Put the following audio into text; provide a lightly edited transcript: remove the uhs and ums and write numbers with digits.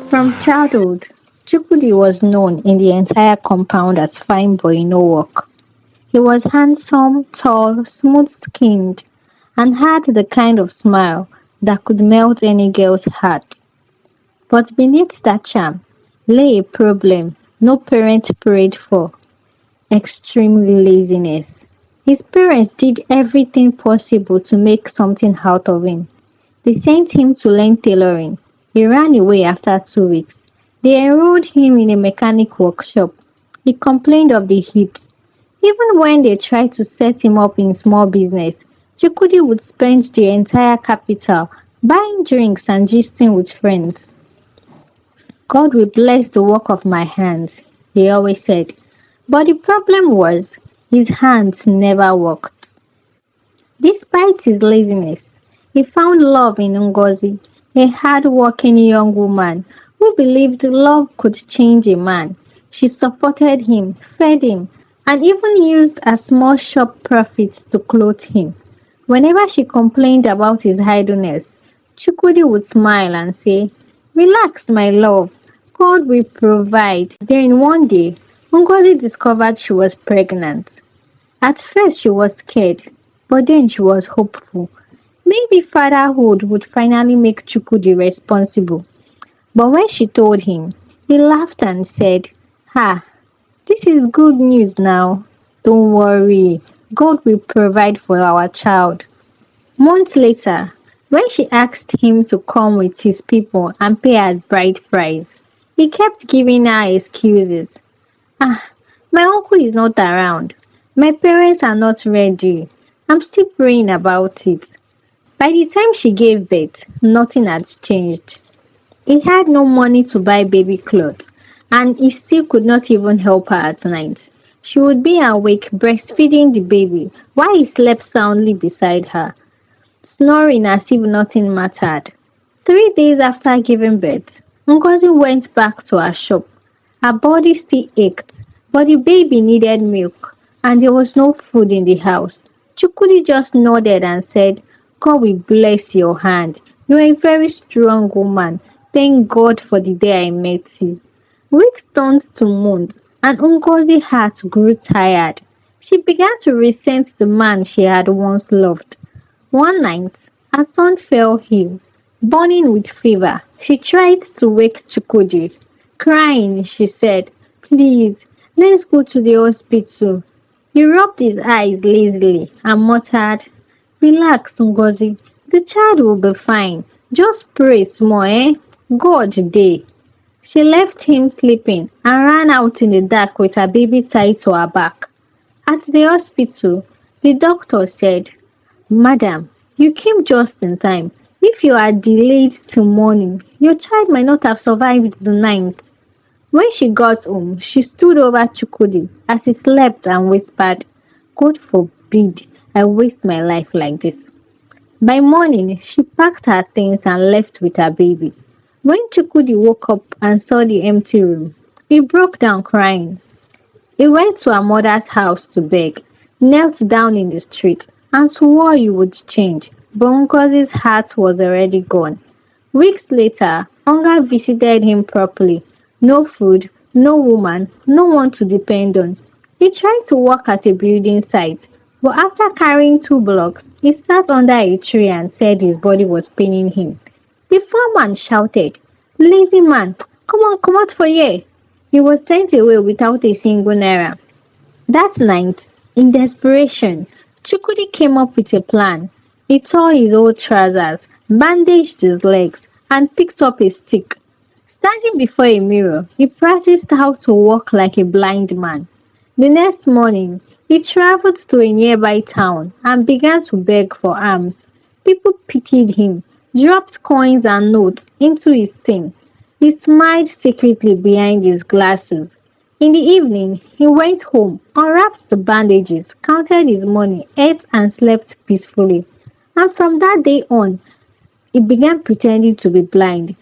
From childhood, Chukwudi was known in the entire compound as fine boy no work. He was handsome, tall, smooth-skinned, and had the kind of smile that could melt any girl's heart. But beneath that charm lay a problem no parent prayed for: extreme laziness. His parents did everything possible to make something out of him. They sent him to learn tailoring. He ran away after 2 weeks. They enrolled him in a mechanic workshop. He complained of the heat. Even when they tried to set him up in small business, Chukudi would spend the entire capital buying drinks and gisting with friends. God will bless the work of my hands, he always said. But the problem was, his hands never worked. Despite his laziness, he found love in Ngozi, a hard-working young woman who believed love could change a man. She supported him, fed him, and even used a small shop profits to clothe him. Whenever she complained about his idleness, Chukwudi would smile and say, "Relax, my love. God will provide." Then one day, Ngozi discovered she was pregnant. At first she was scared, but then she was hopeful. Maybe fatherhood would finally make Chukwudi responsible. But when she told him, he laughed and said, "Ha, this is good news now. Don't worry, God will provide for our child." Months later, when she asked him to come with his people and pay as bride price, he kept giving her excuses. "Ah, my uncle is not around. My parents are not ready. I'm still praying about it." By the time she gave birth, nothing had changed. He had no money to buy baby clothes, and he still could not even help her at night. She would be awake breastfeeding the baby while he slept soundly beside her, snoring as if nothing mattered. 3 days after giving birth, Ngozi went back to her shop. Her body still ached, but the baby needed milk, and there was no food in the house. Chukudi just nodded and said, "God will bless your hand. You are a very strong woman. Thank God for the day I met you." Weeks turned to months, and Ngozi's heart grew tired. She began to resent the man she had once loved. One night, her son fell ill, burning with fever. She tried to wake Chukudi. Crying, she said, "Please, let's go to the hospital." He rubbed his eyes lazily and muttered, "Relax, Ngozi. The child will be fine. Just pray small, eh? God dey." She left him sleeping and ran out in the dark with her baby tied to her back. At the hospital, the doctor said, "Madam, you came just in time. If you are delayed till morning, your child might not have survived the night." When she got home, she stood over Chukudi as he slept and whispered, "God forbid I waste my life like this." By morning, she packed her things and left with her baby. When Chukudi woke up and saw the empty room, he broke down crying. He went to her mother's house to beg, knelt down in the street, and swore he would change, but Ngozi's heart was already gone. Weeks later, hunger visited him properly. No food, no woman, no one to depend on. He tried to work at a building site, but after carrying 2 blocks, he sat under a tree and said his body was paining him. The foreman shouted, "Lazy man, come out for here." He was sent away without a single naira. That night, in desperation, Chukudi came up with a plan. He tore his old trousers, bandaged his legs, and picked up a stick. Standing before a mirror, he practiced how to walk like a blind man. The next morning, he traveled to a nearby town and began to beg for alms. People pitied him, dropped coins and notes into his tin. He smiled secretly behind his glasses. In the evening, he went home, unwrapped the bandages, counted his money, ate and slept peacefully. And from that day on, he began pretending to be blind.